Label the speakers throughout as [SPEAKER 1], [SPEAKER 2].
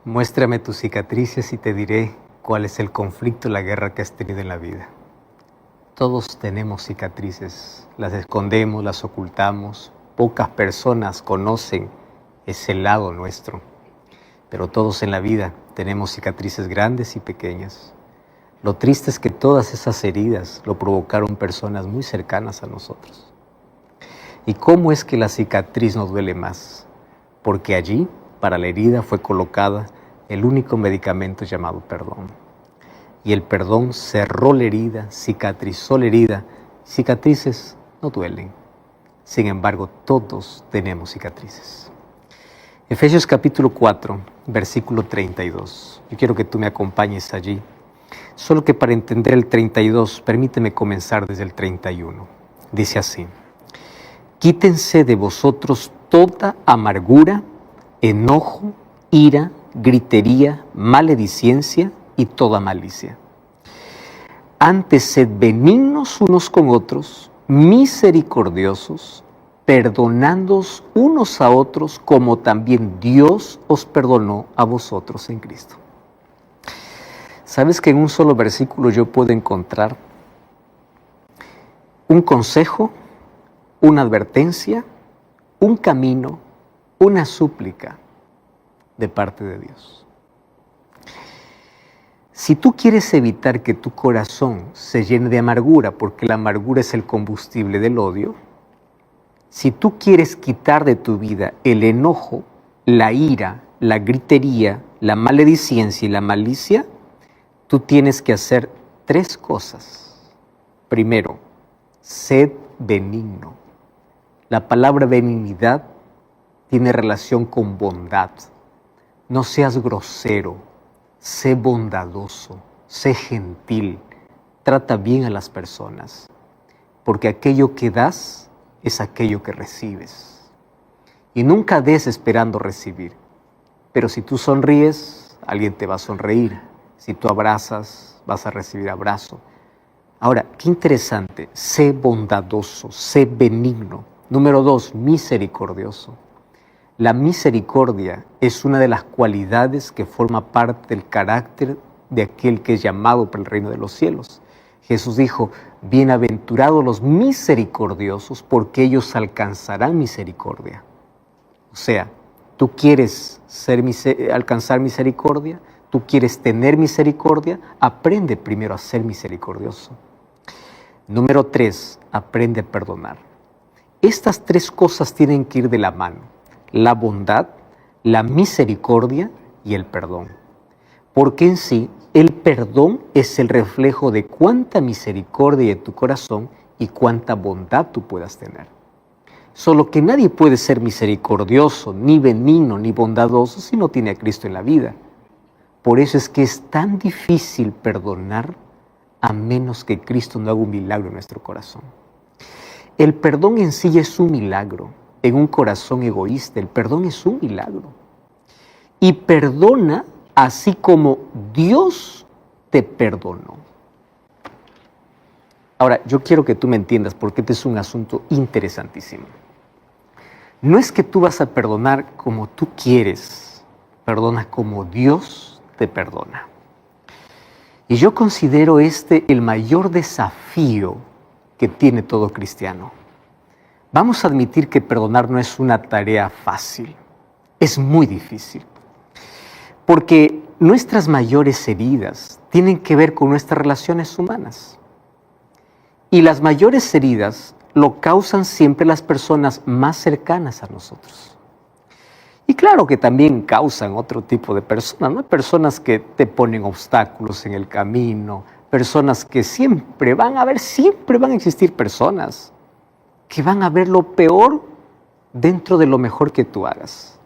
[SPEAKER 1] Muéstrame tus cicatrices y te diré cuál es el conflicto, la guerra que has tenido en la vida. Todos tenemos cicatrices, las escondemos, las ocultamos. Pocas personas conocen ese lado nuestro, pero todos en la vida tenemos cicatrices grandes y pequeñas. Lo triste es que todas esas heridas lo provocaron personas muy cercanas a nosotros. ¿Y cómo es que la cicatriz nos duele más? Porque allí, para la herida, fue colocada el único medicamento llamado perdón. Y el perdón cerró la herida, cicatrizó la herida. Cicatrices no duelen. Sin embargo, todos tenemos cicatrices. Efesios capítulo 4, versículo 32. Yo quiero que tú me acompañes allí. Solo que para entender el 32, permíteme comenzar desde el 31. Dice así: quítense de vosotros toda amargura, enojo, ira, gritería, maledicencia y toda malicia. Antes sed benignos unos con otros, misericordiosos, perdonándoos unos a otros como también Dios os perdonó a vosotros en Cristo. ¿Sabes que en un solo versículo yo puedo encontrar un consejo, una advertencia, un camino, una súplica de parte de Dios? Si tú quieres evitar que tu corazón se llene de amargura, porque la amargura es el combustible del odio, si tú quieres quitar de tu vida el enojo, la ira, la gritería, la maledicencia y la malicia, tú tienes que hacer tres cosas. Primero, sed benigno. La palabra benignidad tiene relación con bondad. No seas grosero, sé bondadoso, sé gentil, trata bien a las personas, porque aquello que das es aquello que recibes. Y nunca des esperando recibir, pero si tú sonríes, alguien te va a sonreír. Si tú abrazas, vas a recibir abrazo. Ahora, qué interesante, sé bondadoso, sé benigno. Número 2, misericordioso. La misericordia es una de las cualidades que forma parte del carácter de aquel que es llamado para el reino de los cielos. Jesús dijo: bienaventurados los misericordiosos, porque ellos alcanzarán misericordia. O sea, ¿tú quieres alcanzar misericordia? ¿Tú quieres tener misericordia? Aprende primero a ser misericordioso. Número 3, aprende a perdonar. Estas tres cosas tienen que ir de la mano: la bondad, la misericordia y el perdón. Porque en sí, el perdón es el reflejo de cuánta misericordia hay en tu corazón y cuánta bondad tú puedas tener. Solo que nadie puede ser misericordioso, ni benigno, ni bondadoso si no tiene a Cristo en la vida. Por eso es que es tan difícil perdonar a menos que Cristo no haga un milagro en nuestro corazón. El perdón en sí es un milagro. En un corazón egoísta, el perdón es un milagro. Y perdona así como Dios te perdonó. Ahora, yo quiero que tú me entiendas porque este es un asunto interesantísimo. No es que tú vas a perdonar como tú quieres, perdona como Dios te perdona. Y yo considero el mayor desafío que tiene todo cristiano. Vamos a admitir que perdonar no es una tarea fácil, es muy difícil. Porque nuestras mayores heridas tienen que ver con nuestras relaciones humanas. Y las mayores heridas lo causan siempre las personas más cercanas a nosotros. Y claro que también causan otro tipo de personas, ¿no? Personas que te ponen obstáculos en el camino, personas que siempre van a existir personas que van a ver lo peor dentro de lo mejor que tú hagas.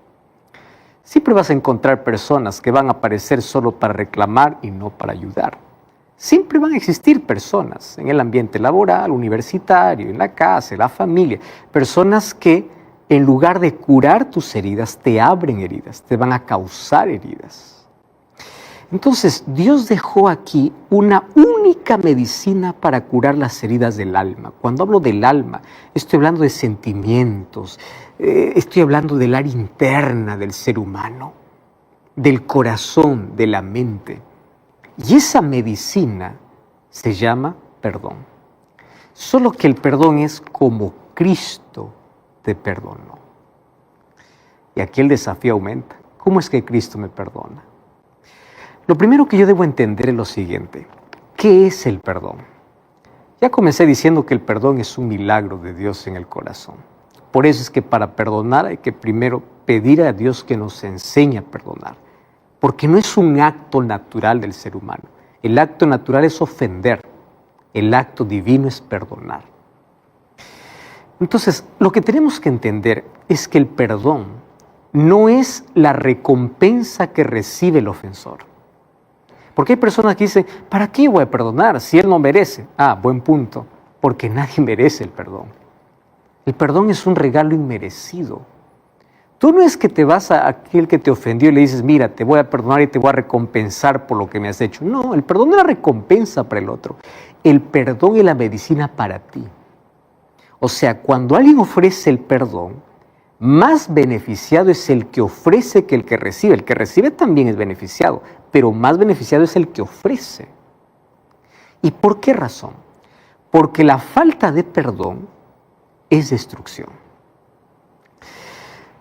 [SPEAKER 1] Siempre vas a encontrar personas que van a aparecer solo para reclamar y no para ayudar. Siempre van a existir personas en el ambiente laboral, universitario, en la casa, en la familia, personas que en lugar de curar tus heridas, te abren heridas, te van a causar heridas. Entonces, Dios dejó aquí una única medicina para curar las heridas del alma. Cuando hablo del alma, estoy hablando de sentimientos, estoy hablando del área interna del ser humano. del corazón, de la mente. Y esa medicina se llama perdón. Solo que el perdón es como Cristo te perdonó. Y aquí el desafío aumenta. ¿Cómo es que Cristo me perdona? Lo primero que yo debo entender es lo siguiente. ¿Qué es el perdón? Ya comencé diciendo que el perdón es un milagro de Dios en el corazón. Por eso es que para perdonar hay que primero pedir a Dios que nos enseñe a perdonar. Porque no es un acto natural del ser humano. El acto natural es ofender. El acto divino es perdonar. Entonces, lo que tenemos que entender es que el perdón no es la recompensa que recibe el ofensor. Porque hay personas que dicen, ¿para qué voy a perdonar si él no merece? Ah, buen punto, porque nadie merece el perdón. El perdón es un regalo inmerecido. Tú no es que te vas a aquel que te ofendió y le dices, mira, te voy a perdonar y te voy a recompensar por lo que me has hecho. No, el perdón no es la recompensa para el otro. El perdón es la medicina para ti. O sea, cuando alguien ofrece el perdón, más beneficiado es el que ofrece que el que recibe. El que recibe también es beneficiado, pero más beneficiado es el que ofrece. ¿Y por qué razón? Porque la falta de perdón es destrucción.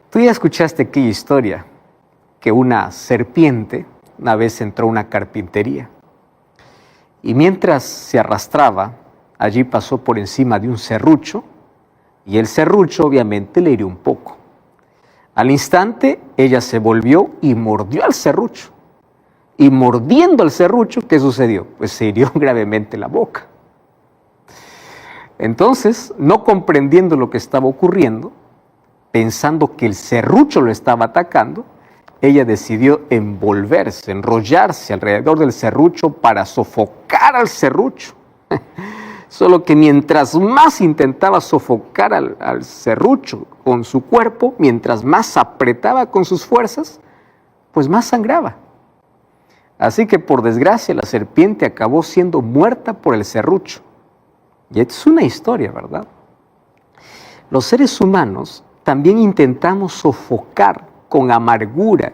[SPEAKER 1] Tú ya escuchaste aquella historia que una serpiente una vez entró a una carpintería y mientras se arrastraba, allí pasó por encima de un serrucho y el serrucho obviamente le hirió un poco. Al instante ella se volvió y mordió al serrucho. Y mordiendo al serrucho, ¿qué sucedió? Pues se hirió gravemente la boca. Entonces, no comprendiendo lo que estaba ocurriendo, pensando que el serrucho lo estaba atacando, ella decidió envolverse, enrollarse alrededor del serrucho para sofocar al serrucho. Solo que mientras más intentaba sofocar al serrucho con su cuerpo, mientras más apretaba con sus fuerzas, pues más sangraba. Así que por desgracia la serpiente acabó siendo muerta por el serrucho. Y esta es una historia, ¿verdad? Los seres humanos también intentamos sofocar con amargura.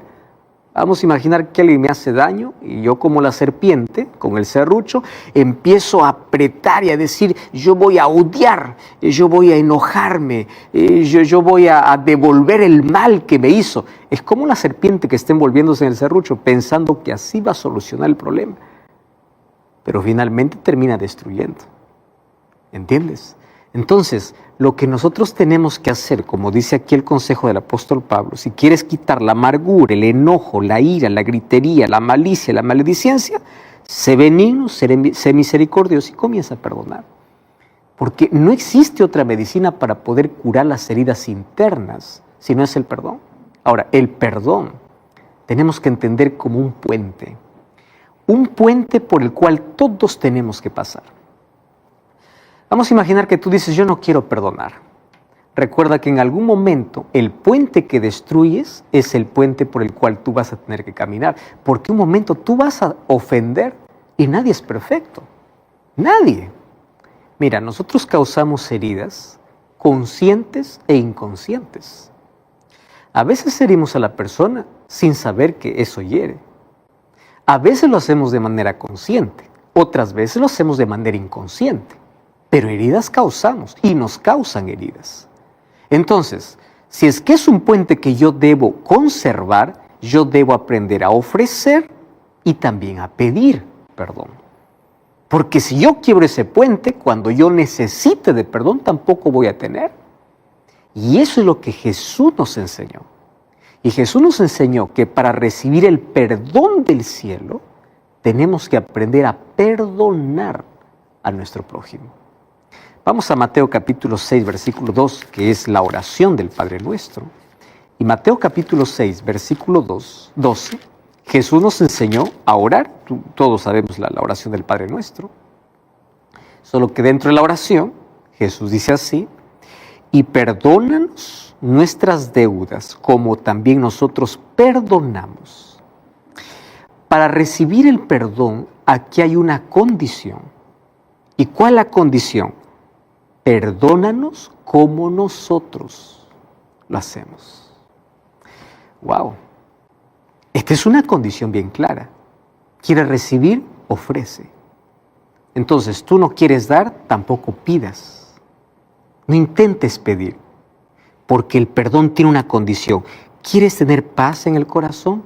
[SPEAKER 1] Vamos a imaginar que alguien me hace daño y yo como la serpiente, con el serrucho, empiezo a apretar y a decir, yo voy a odiar, yo voy a enojarme, yo voy a devolver el mal que me hizo. Es como la serpiente que está envolviéndose en el serrucho pensando que así va a solucionar el problema. Pero finalmente termina destruyendo. ¿Entiendes? Entonces, lo que nosotros tenemos que hacer, como dice aquí el consejo del apóstol Pablo, si quieres quitar la amargura, el enojo, la ira, la gritería, la malicia, la maledicencia, sé benigno, sé misericordioso y comienza a perdonar. Porque no existe otra medicina para poder curar las heridas internas, si no es el perdón. Ahora, el perdón tenemos que entender como un puente por el cual todos tenemos que pasar. Vamos a imaginar que tú dices, yo no quiero perdonar. Recuerda que en algún momento el puente que destruyes es el puente por el cual tú vas a tener que caminar. Porque un momento tú vas a ofender y nadie es perfecto. Nadie. Mira, nosotros causamos heridas conscientes e inconscientes. A veces herimos a la persona sin saber que eso hiere. A veces lo hacemos de manera consciente, otras veces lo hacemos de manera inconsciente. Pero heridas causamos y nos causan heridas. Entonces, si es que es un puente que yo debo conservar, yo debo aprender a ofrecer y también a pedir perdón. Porque si yo quiebro ese puente, cuando yo necesite de perdón, tampoco voy a tener. Y eso es lo que Jesús nos enseñó. Y Jesús nos enseñó que para recibir el perdón del cielo, tenemos que aprender a perdonar a nuestro prójimo. Vamos a Mateo capítulo 6, versículo 2, que es la oración del Padre Nuestro. Y Mateo capítulo 6, versículo 12, Jesús nos enseñó a orar. Todos sabemos la oración del Padre Nuestro. Solo que dentro de la oración, Jesús dice así, y perdónanos nuestras deudas, como también nosotros perdonamos. Para recibir el perdón, aquí hay una condición. ¿Y cuál es la condición? Perdónanos como nosotros lo hacemos. ¡Wow! Esta es una condición bien clara. Quiere recibir, ofrece. Entonces, tú no quieres dar, tampoco pidas. No intentes pedir, porque el perdón tiene una condición. ¿Quieres tener paz en el corazón?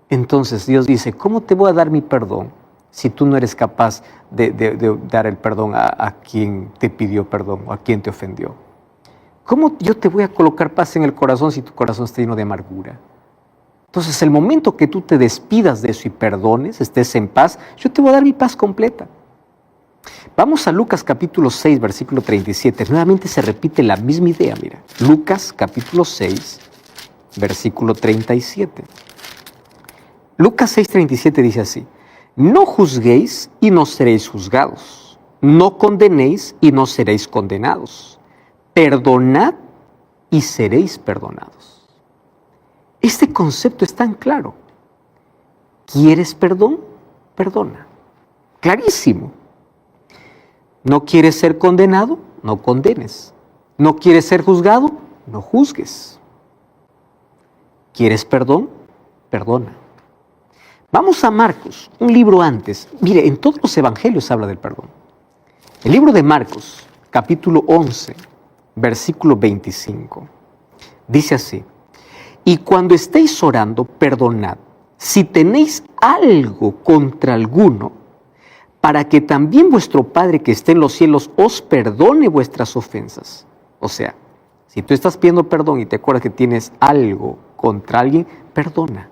[SPEAKER 1] Entonces Dios dice, ¿cómo te voy a dar mi perdón si tú no eres capaz de dar el perdón a quien te pidió perdón o a quien te ofendió? ¿Cómo yo te voy a colocar paz en el corazón si tu corazón está lleno de amargura? Entonces, el momento que tú te despidas de eso y perdones, estés en paz, yo te voy a dar mi paz completa. Vamos a Lucas capítulo 6, versículo 37. Nuevamente se repite la misma idea, mira. Lucas capítulo 6, versículo 37. Lucas 6, 37 dice así: no juzguéis y no seréis juzgados. No condenéis y no seréis condenados. Perdonad y seréis perdonados. Este concepto es tan claro. ¿Quieres perdón? Perdona. Clarísimo. ¿No quieres ser condenado? No condenes. ¿No quieres ser juzgado? No juzgues. ¿Quieres perdón? Perdona. Vamos a Marcos, un libro antes. Mire, en todos los evangelios habla del perdón. El libro de Marcos, capítulo 11, versículo 25. Dice así: y cuando estéis orando, perdonad, si tenéis algo contra alguno, para que también vuestro Padre que esté en los cielos os perdone vuestras ofensas. O sea, si tú estás pidiendo perdón y te acuerdas que tienes algo contra alguien, perdona.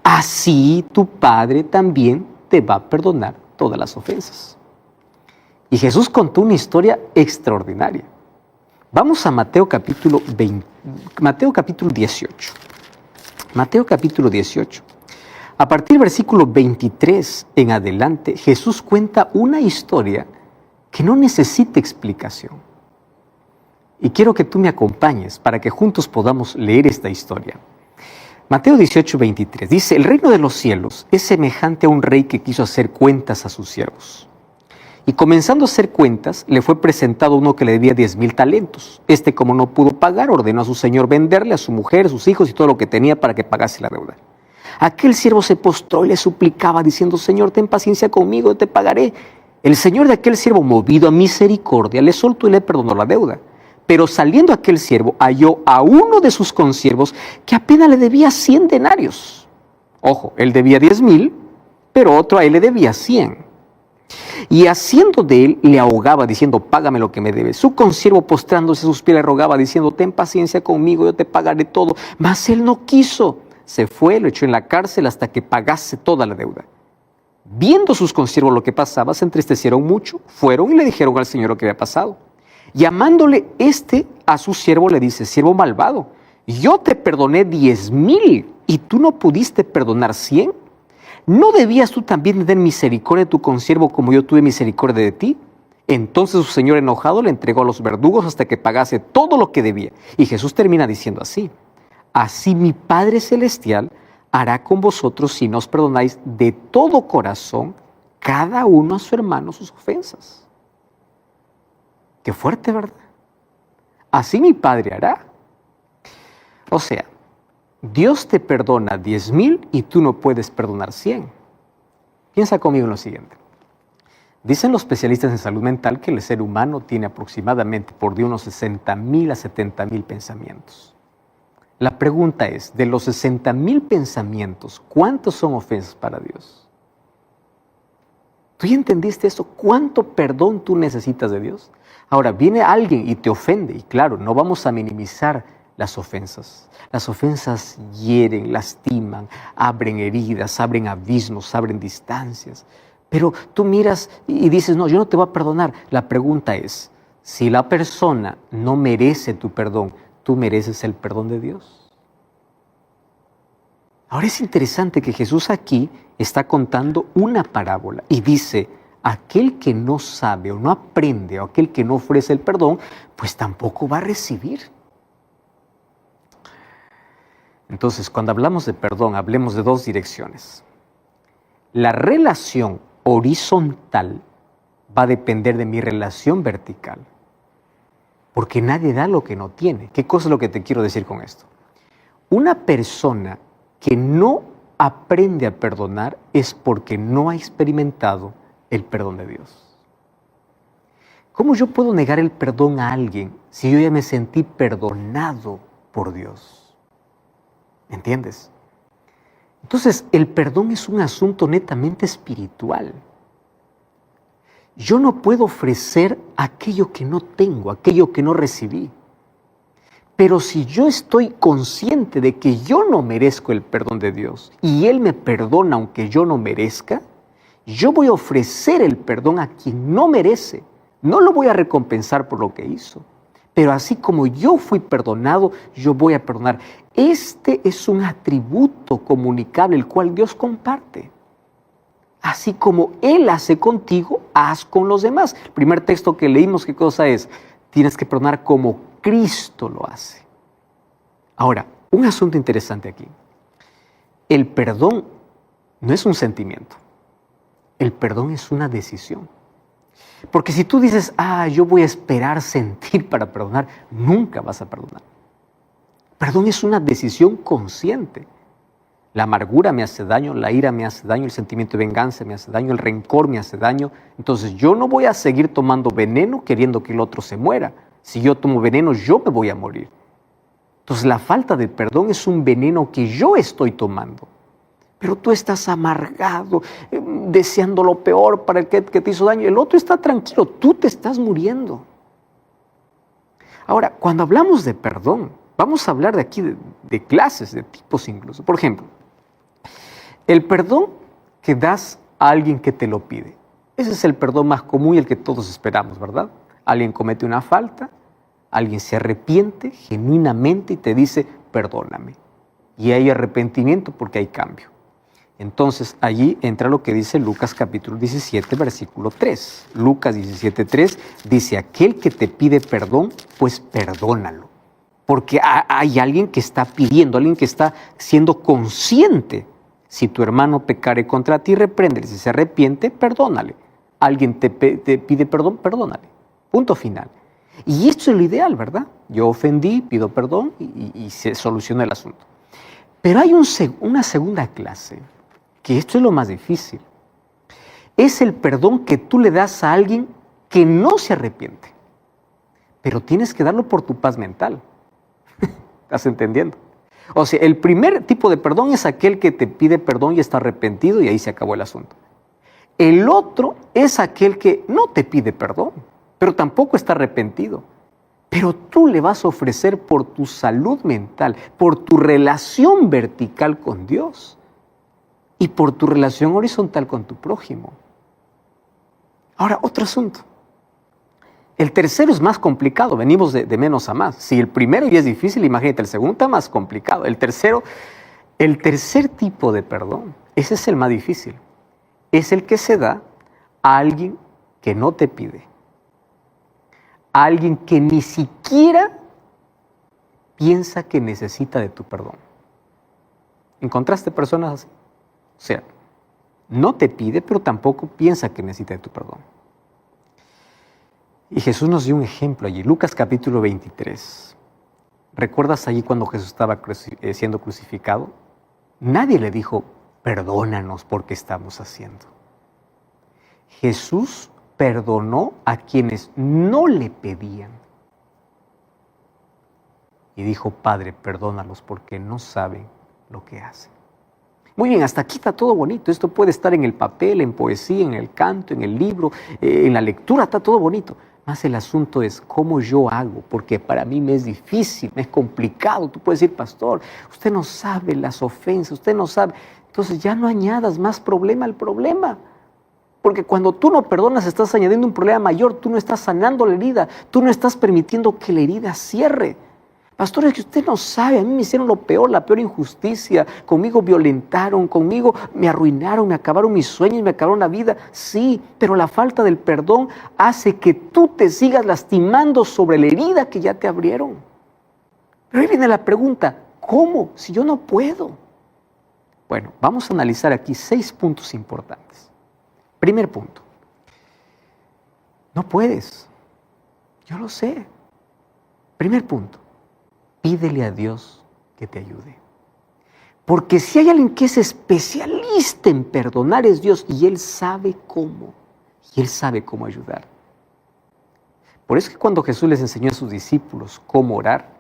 [SPEAKER 1] Así tu Padre también te va a perdonar todas las ofensas. Y Jesús contó una historia extraordinaria. Vamos a Mateo capítulo 18. Mateo capítulo 18. A partir del versículo 23 en adelante, Jesús cuenta una historia que no necesita explicación. Y quiero que tú me acompañes para que juntos podamos leer esta historia. Mateo 18, 23 dice: el reino de los cielos es semejante a un rey que quiso hacer cuentas a sus siervos. Y comenzando a hacer cuentas, le fue presentado uno que le debía 10,000 talentos. Como no pudo pagar, ordenó a su señor venderle a su mujer, sus hijos y todo lo que tenía para que pagase la deuda. Aquel siervo se postró y le suplicaba, diciendo: Señor, ten paciencia conmigo, te pagaré. El señor de aquel siervo, movido a misericordia, le soltó y le perdonó la deuda. Pero saliendo aquel siervo, halló a uno de sus consiervos que apenas le debía 100 denarios. Ojo, él debía 10,000, pero otro a él le debía 100. Y haciendo de él, le ahogaba, diciendo: págame lo que me debes. Su consiervo, postrándose a sus pies, le rogaba, diciendo: ten paciencia conmigo, yo te pagaré todo. Mas él no quiso. Se fue, lo echó en la cárcel hasta que pagase toda la deuda. Viendo sus consiervos lo que pasaba, se entristecieron mucho, fueron y le dijeron al señor lo que había pasado. Llamándole a su siervo, le dice: siervo malvado, yo te perdoné 10,000 y tú no pudiste perdonar 100. ¿No debías tú también tener misericordia de tu consiervo como yo tuve misericordia de ti? Entonces su señor, enojado, le entregó a los verdugos hasta que pagase todo lo que debía. Y Jesús termina diciendo así: así mi Padre Celestial hará con vosotros si no os perdonáis de todo corazón cada uno a su hermano sus ofensas. Qué fuerte, ¿verdad? Así mi Padre hará. O sea, Dios te perdona 10,000 y tú no puedes perdonar 100. Piensa conmigo en lo siguiente. Dicen los especialistas en salud mental que el ser humano tiene aproximadamente por día unos 60,000 a 70,000 pensamientos. La pregunta es, de los 60,000 pensamientos, ¿cuántos son ofensas para Dios? ¿Tú ya entendiste eso? ¿Cuánto perdón tú necesitas de Dios? Ahora, viene alguien y te ofende, y claro, no vamos a minimizar las ofensas. Las ofensas hieren, lastiman, abren heridas, abren abismos, abren distancias. Pero tú miras y dices: no, yo no te voy a perdonar. La pregunta es, si la persona no merece tu perdón, ¿tú mereces el perdón de Dios? Ahora es interesante que Jesús aquí está contando una parábola y dice: aquel que no sabe o no aprende o aquel que no ofrece el perdón, pues tampoco va a recibir. Entonces, cuando hablamos de perdón, hablemos de dos direcciones. La relación horizontal va a depender de mi relación vertical, porque nadie da lo que no tiene. ¿Qué cosa es lo que te quiero decir con esto? Una persona que no aprende a perdonar es porque no ha experimentado el perdón de Dios. ¿Cómo yo puedo negar el perdón a alguien si yo ya me sentí perdonado por Dios? ¿Me entiendes? Entonces, el perdón es un asunto netamente espiritual. Yo no puedo ofrecer aquello que no tengo, aquello que no recibí. Pero si yo estoy consciente de que yo no merezco el perdón de Dios y Él me perdona aunque yo no merezca, yo voy a ofrecer el perdón a quien no merece. No lo voy a recompensar por lo que hizo. Pero así como yo fui perdonado, yo voy a perdonar. Este es un atributo comunicable, el cual Dios comparte. Así como Él hace contigo, haz con los demás. El primer texto que leímos, ¿qué cosa es? Tienes que perdonar como Cristo lo hace. Ahora, un asunto interesante aquí. El perdón no es un sentimiento. El perdón es una decisión. Porque si tú dices, yo voy a esperar sentir para perdonar, nunca vas a perdonar. Perdón es una decisión consciente. La amargura me hace daño, la ira me hace daño, el sentimiento de venganza me hace daño, el rencor me hace daño. Entonces yo no voy a seguir tomando veneno queriendo que el otro se muera. Si yo tomo veneno, yo me voy a morir. Entonces la falta de perdón es un veneno que yo estoy tomando. Pero tú estás amargado, deseando lo peor para el que te hizo daño. El otro está tranquilo, tú te estás muriendo. Ahora, cuando hablamos de perdón, vamos a hablar de aquí de clases, de tipos incluso. Por ejemplo, el perdón que das a alguien que te lo pide. Ese es el perdón más común y el que todos esperamos, ¿verdad? Alguien comete una falta, alguien se arrepiente genuinamente y te dice, perdóname. Y hay arrepentimiento porque hay cambio. Entonces, allí entra lo que dice Lucas capítulo 17, versículo 3. Lucas 17, 3 dice, aquel que te pide perdón, pues perdónalo. Porque hay alguien que está pidiendo, alguien que está siendo consciente. Si tu hermano pecare contra ti, repréndele. Si se arrepiente, perdónale. Alguien te pide perdón, perdónale. Punto final. Y esto es lo ideal, ¿verdad? Yo ofendí, pido perdón y se soluciona el asunto. Pero hay una segunda clase, que esto es lo más difícil. Es el perdón que tú le das a alguien que no se arrepiente. Pero tienes que darlo por tu paz mental. ¿Estás entendiendo? O sea, el primer tipo de perdón es aquel que te pide perdón y está arrepentido y ahí se acabó el asunto. El otro es aquel que no te pide perdón, pero tampoco está arrepentido. Pero tú le vas a ofrecer por tu salud mental, por tu relación vertical con Dios y por tu relación horizontal con tu prójimo. Ahora, otro asunto. El tercero es más complicado, venimos de menos a más. Si el primero ya es difícil, imagínate, el segundo está más complicado. El tercer tipo de perdón, ese es el más difícil. Es el que se da a alguien que no te pide. A alguien que ni siquiera piensa que necesita de tu perdón. ¿Encontraste personas así? O sea, no te pide, pero tampoco piensa que necesita de tu perdón. Y Jesús nos dio un ejemplo allí, Lucas capítulo 23. ¿Recuerdas allí cuando Jesús estaba siendo crucificado? Nadie le dijo, perdónanos porque estamos haciendo. Jesús perdonó a quienes no le pedían. Y dijo, Padre, perdónalos porque no saben lo que hacen. Muy bien, hasta aquí está todo bonito. Esto puede estar en el papel, en poesía, en el canto, en el libro, en la lectura, está todo bonito. Más el asunto es cómo yo hago, porque para mí me es difícil, me es complicado. Tú puedes decir, pastor, usted no sabe las ofensas, usted no sabe. Entonces ya no añadas más problema al problema. Porque cuando tú no perdonas, estás añadiendo un problema mayor, tú no estás sanando la herida, tú no estás permitiendo que la herida cierre. Pastor, es que usted no sabe, a mí me hicieron lo peor, la peor injusticia, conmigo violentaron, conmigo me arruinaron, me acabaron mis sueños, me acabaron la vida. Sí, pero la falta del perdón hace que tú te sigas lastimando sobre la herida que ya te abrieron. Pero ahí viene la pregunta, ¿cómo? Si yo no puedo. Bueno, vamos a analizar aquí 6 puntos importantes. Primer punto, no puedes, yo lo sé. Primer punto, pídele a Dios que te ayude. Porque si hay alguien que es especialista en perdonar es Dios y Él sabe cómo. Y Él sabe cómo ayudar. Por eso es que cuando Jesús les enseñó a sus discípulos cómo orar,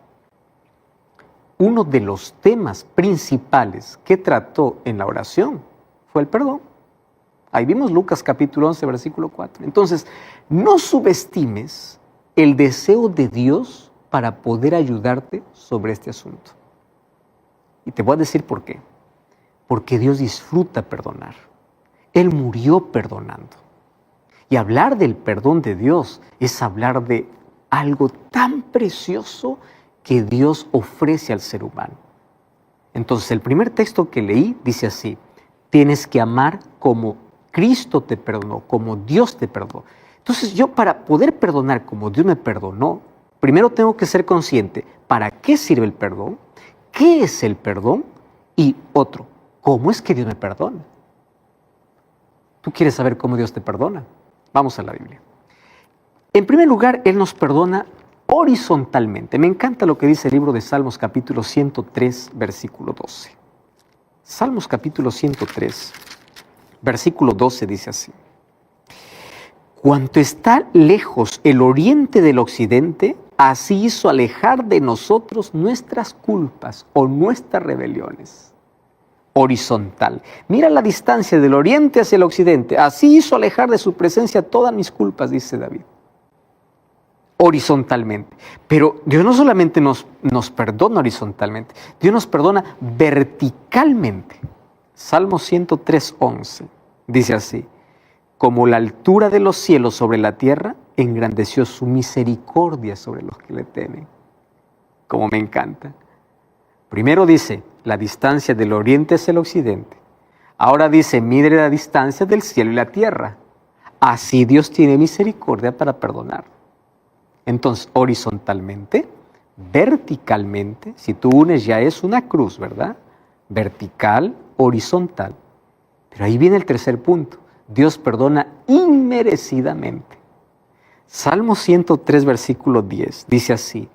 [SPEAKER 1] uno de los temas principales que trató en la oración fue el perdón. Ahí vimos Lucas capítulo 11, versículo 4. Entonces, no subestimes el deseo de Dios para poder ayudarte sobre este asunto. Y te voy a decir por qué. Porque Dios disfruta perdonar. Él murió perdonando. Y hablar del perdón de Dios es hablar de algo tan precioso que Dios ofrece al ser humano. Entonces, el primer texto que leí dice así: tienes que amar como Cristo te perdonó, como Dios te perdonó. Entonces, yo para poder perdonar como Dios me perdonó, primero tengo que ser consciente para qué sirve el perdón, qué es el perdón y otro, cómo es que Dios me perdona. ¿Tú quieres saber cómo Dios te perdona? Vamos a la Biblia. En primer lugar, Él nos perdona horizontalmente. Me encanta lo que dice el libro de Salmos capítulo 103, versículo 12. Salmos capítulo 103, versículo 12 dice así: cuanto está lejos el oriente del occidente, así hizo alejar de nosotros nuestras culpas o nuestras rebeliones. Horizontal. Mira la distancia del oriente hacia el occidente. Así hizo alejar de su presencia todas mis culpas, dice David. Horizontalmente. Pero Dios no solamente nos perdona horizontalmente, Dios nos perdona verticalmente. Salmo 103, 11 dice así: como la altura de los cielos sobre la tierra, engrandeció su misericordia sobre los que le temen. Como me encanta. Primero dice la distancia del oriente hacia el occidente. Ahora dice, mide la distancia del cielo y la tierra. Así Dios tiene misericordia para perdonar. Entonces, horizontalmente, verticalmente, si tú unes ya es una cruz, ¿verdad? Vertical, horizontal. Pero ahí viene el tercer punto. Dios perdona inmerecidamente. Salmo 103, versículo 10, dice así: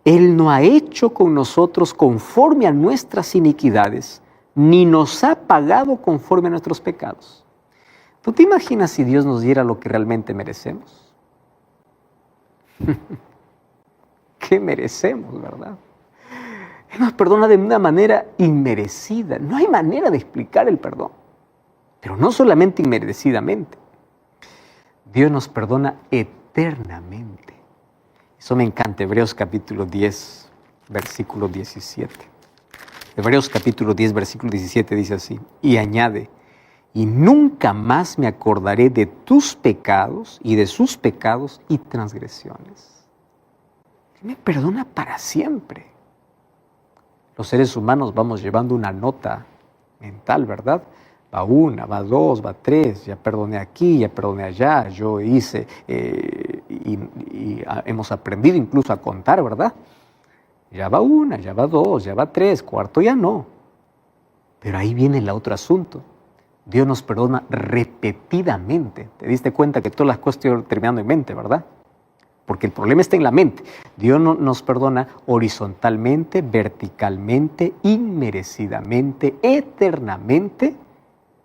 [SPEAKER 1] Él no ha hecho con nosotros conforme a nuestras iniquidades, ni nos ha pagado conforme a nuestros pecados. ¿Tú te imaginas si Dios nos diera lo que realmente merecemos? ¿Qué merecemos, verdad? Él nos perdona de una manera inmerecida. No hay manera de explicar el perdón. Pero no solamente inmerecidamente. Dios nos perdona eternamente. Eso me encanta. Hebreos capítulo 10, versículo 17. Hebreos capítulo 10, versículo 17 dice así, y añade: y nunca más me acordaré de tus pecados y de sus pecados y transgresiones. Él me perdona para siempre. Los seres humanos vamos llevando una nota mental, ¿verdad? Va una, va dos, va tres, ya perdoné aquí, ya perdoné allá, yo hice, y hemos aprendido incluso a contar, ¿verdad? Ya va una, ya va dos, ya va tres, cuarto ya no. Pero ahí viene el otro asunto. Dios nos perdona repetidamente. Te diste cuenta que todas las cosas estoy terminando en mente, ¿verdad? Porque el problema está en la mente. Dios nos perdona horizontalmente, verticalmente, inmerecidamente, eternamente,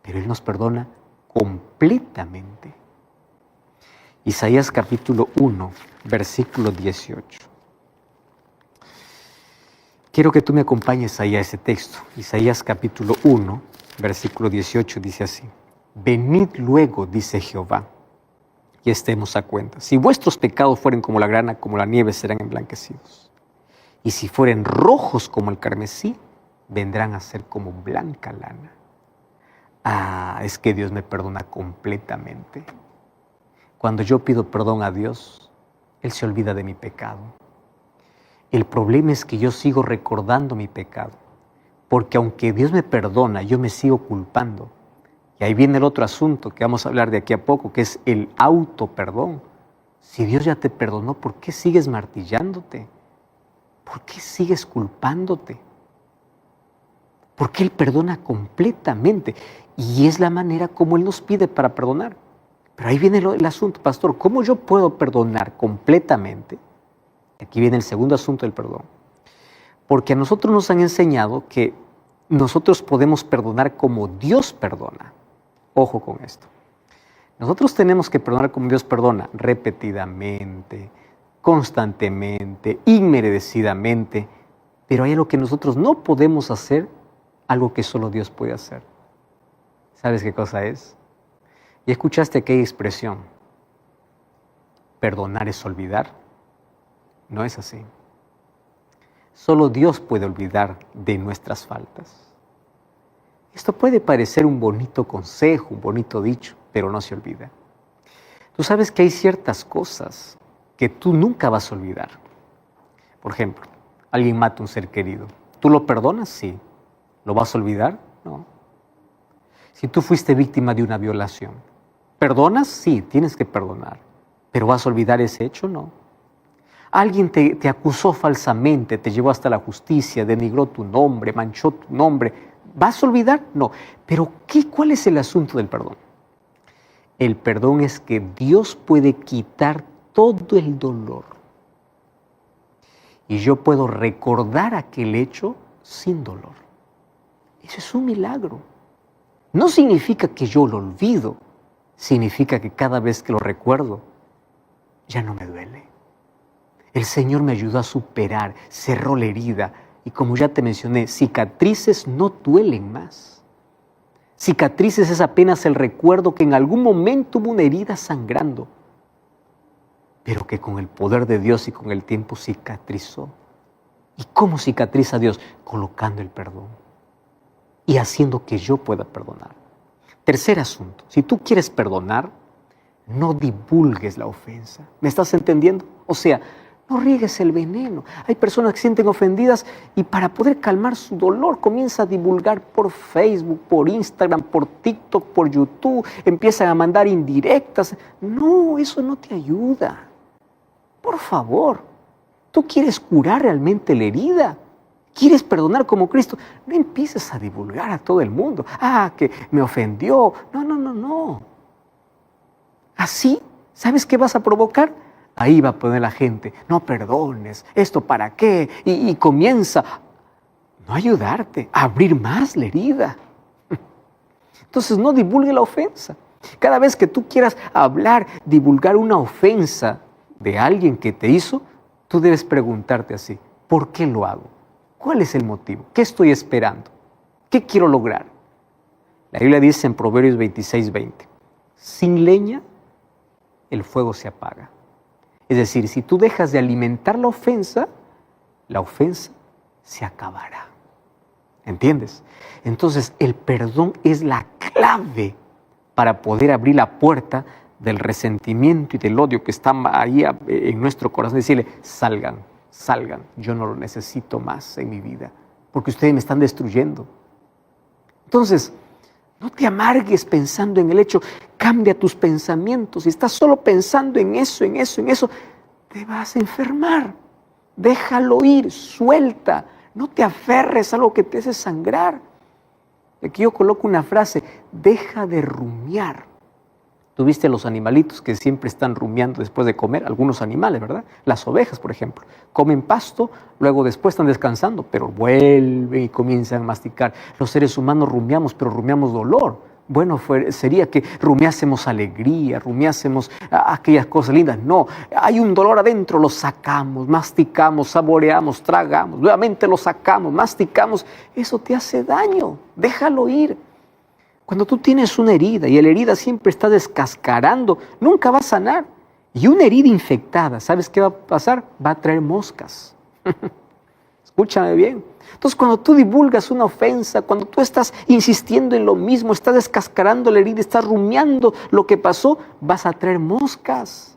[SPEAKER 1] pero Él nos perdona completamente. Isaías capítulo 1, versículo 18. Quiero que tú me acompañes ahí a ese texto. Isaías capítulo 1, versículo 18 dice así: venid luego, dice Jehová, y estemos a cuenta. Si vuestros pecados fueren como la grana, como la nieve, serán emblanquecidos. Y si fueren rojos como el carmesí, vendrán a ser como blanca lana. Ah, es que Dios me perdona completamente. Cuando yo pido perdón a Dios, Él se olvida de mi pecado. El problema es que yo sigo recordando mi pecado, porque aunque Dios me perdona, yo me sigo culpando. Y ahí viene el otro asunto que vamos a hablar de aquí a poco, que es el autoperdón. Si Dios ya te perdonó, ¿por qué sigues martillándote? ¿Por qué sigues culpándote? Porque Él perdona completamente. Y es la manera como Él nos pide para perdonar. Pero ahí viene el asunto, pastor. ¿Cómo yo puedo perdonar completamente? Aquí viene el segundo asunto del perdón. Porque a nosotros nos han enseñado que nosotros podemos perdonar como Dios perdona. Ojo con esto. Nosotros tenemos que perdonar como Dios perdona, repetidamente, constantemente, inmerecidamente, pero hay algo que nosotros no podemos hacer, algo que solo Dios puede hacer. ¿Sabes qué cosa es? Y escuchaste aquella expresión, perdonar es olvidar. No es así. Solo Dios puede olvidar de nuestras faltas. Esto puede parecer un bonito consejo, un bonito dicho, pero no se olvida. Tú sabes que hay ciertas cosas que tú nunca vas a olvidar. Por ejemplo, alguien mata a un ser querido. ¿Tú lo perdonas? Sí. ¿Lo vas a olvidar? No. Si tú fuiste víctima de una violación, ¿perdonas? Sí, tienes que perdonar. ¿Pero vas a olvidar ese hecho? No. Alguien te acusó falsamente, te llevó hasta la justicia, denigró tu nombre, manchó tu nombre. ¿Vas a olvidar? No. Pero ¿cuál es el asunto del perdón? El perdón es que Dios puede quitar todo el dolor. Y yo puedo recordar aquel hecho sin dolor. Eso es un milagro. No significa que yo lo olvido. Significa que cada vez que lo recuerdo, ya no me duele. El Señor me ayudó a superar, cerró la herida. Y como ya te mencioné, cicatrices no duelen más. Cicatrices es apenas el recuerdo que en algún momento hubo una herida sangrando, pero que con el poder de Dios y con el tiempo cicatrizó. ¿Y cómo cicatriza Dios? Colocando el perdón y haciendo que yo pueda perdonar. Tercer asunto, si tú quieres perdonar, no divulgues la ofensa. ¿Me estás entendiendo? O sea, no riegues el veneno. Hay personas que se sienten ofendidas y para poder calmar su dolor comienza a divulgar por Facebook, por Instagram, por TikTok, por YouTube. Empiezan a mandar indirectas. No, eso no te ayuda. Por favor, ¿tú quieres curar realmente la herida? ¿Quieres perdonar como Cristo? No empieces a divulgar a todo el mundo. Ah, que me ofendió. No. Así, ¿sabes qué vas a provocar? Ahí va a poner la gente, no perdones, ¿esto para qué? Y comienza no a ayudarte, a abrir más la herida. Entonces no divulgue la ofensa. Cada vez que tú quieras hablar, divulgar una ofensa de alguien que te hizo, tú debes preguntarte así, ¿por qué lo hago? ¿Cuál es el motivo? ¿Qué estoy esperando? ¿Qué quiero lograr? La Biblia dice en Proverbios 26:20, sin leña el fuego se apaga. Es decir, si tú dejas de alimentar la ofensa se acabará. ¿Entiendes? Entonces, el perdón es la clave para poder abrir la puerta del resentimiento y del odio que está ahí en nuestro corazón. Decirle, salgan, yo no lo necesito más en mi vida, porque ustedes me están destruyendo. Entonces, no te amargues pensando en el hecho, cambia tus pensamientos. Si estás solo pensando en eso, te vas a enfermar. Déjalo ir, suelta. No te aferres a algo que te hace sangrar. Aquí yo coloco una frase, deja de rumiar. Tú viste a los animalitos que siempre están rumiando después de comer, algunos animales, ¿verdad? Las ovejas, por ejemplo, comen pasto, luego después están descansando, pero vuelven y comienzan a masticar. Los seres humanos rumiamos, pero rumiamos dolor. Bueno, sería que rumiásemos alegría, rumiásemos aquellas cosas lindas. No, hay un dolor adentro, lo sacamos, masticamos, saboreamos, tragamos, nuevamente lo sacamos, masticamos. Eso te hace daño, déjalo ir. Cuando tú tienes una herida y la herida siempre está descascarando, nunca va a sanar. Y una herida infectada, ¿sabes qué va a pasar? Va a traer moscas. Escúchame bien. Entonces, cuando tú divulgas una ofensa, cuando tú estás insistiendo en lo mismo, estás descascarando la herida, estás rumiando lo que pasó, vas a traer moscas.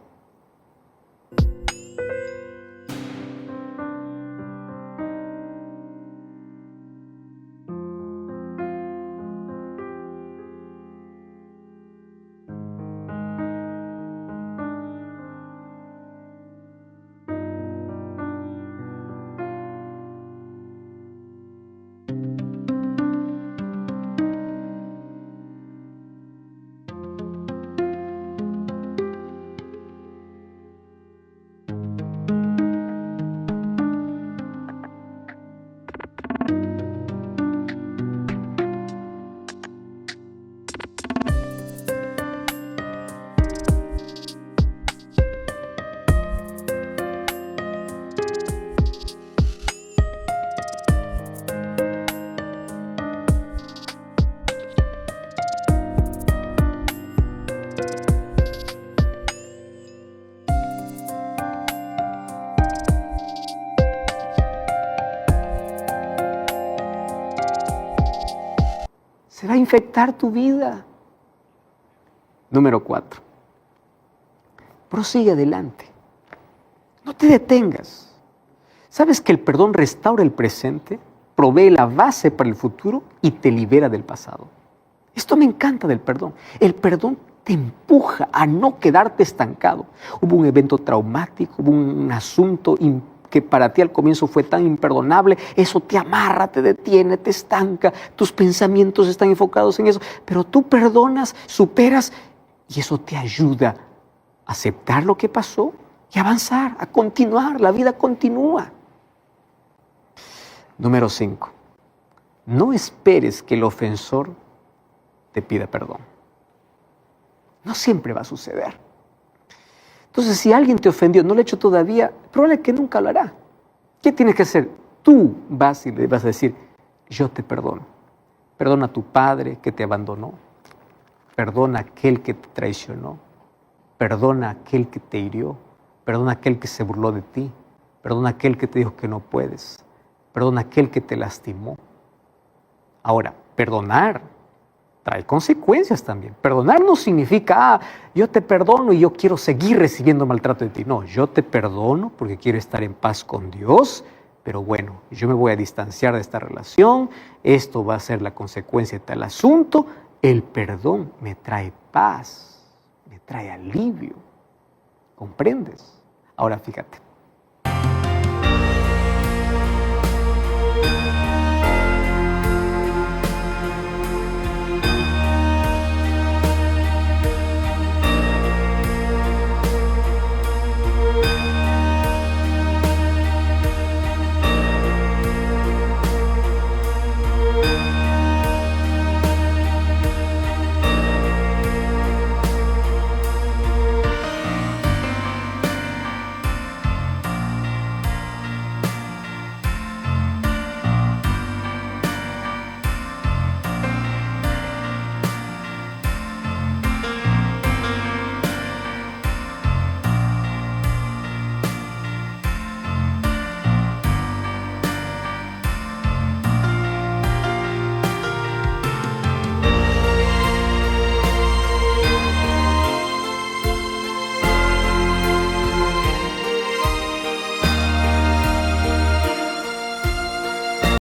[SPEAKER 1] infectar tu vida. Número 4. Prosigue adelante. No te detengas. ¿Sabes que el perdón restaura el presente, provee la base para el futuro y te libera del pasado? Esto me encanta del perdón. El perdón te empuja a no quedarte estancado. Hubo un evento traumático, hubo un asunto que para ti al comienzo fue tan imperdonable, eso te amarra, te detiene, te estanca, tus pensamientos están enfocados en eso, pero tú perdonas, superas y eso te ayuda a aceptar lo que pasó y avanzar, a continuar, la vida continúa. Número 5. No esperes que el ofensor te pida perdón. No siempre va a suceder. Entonces, si alguien te ofendió, no lo ha hecho todavía, probable que nunca lo hará. ¿Qué tienes que hacer? Tú vas y le vas a decir, yo te perdono. Perdona a tu padre que te abandonó. Perdona a aquel que te traicionó. Perdona a aquel que te hirió. Perdona a aquel que se burló de ti. Perdona a aquel que te dijo que no puedes. Perdona a aquel que te lastimó. Ahora, perdonar trae consecuencias también. Perdonar no significa, yo te perdono y yo quiero seguir recibiendo maltrato de ti. No, yo te perdono porque quiero estar en paz con Dios, pero bueno, yo me voy a distanciar de esta relación, esto va a ser la consecuencia de tal asunto. El perdón me trae paz, me trae alivio. ¿Comprendes? Ahora fíjate.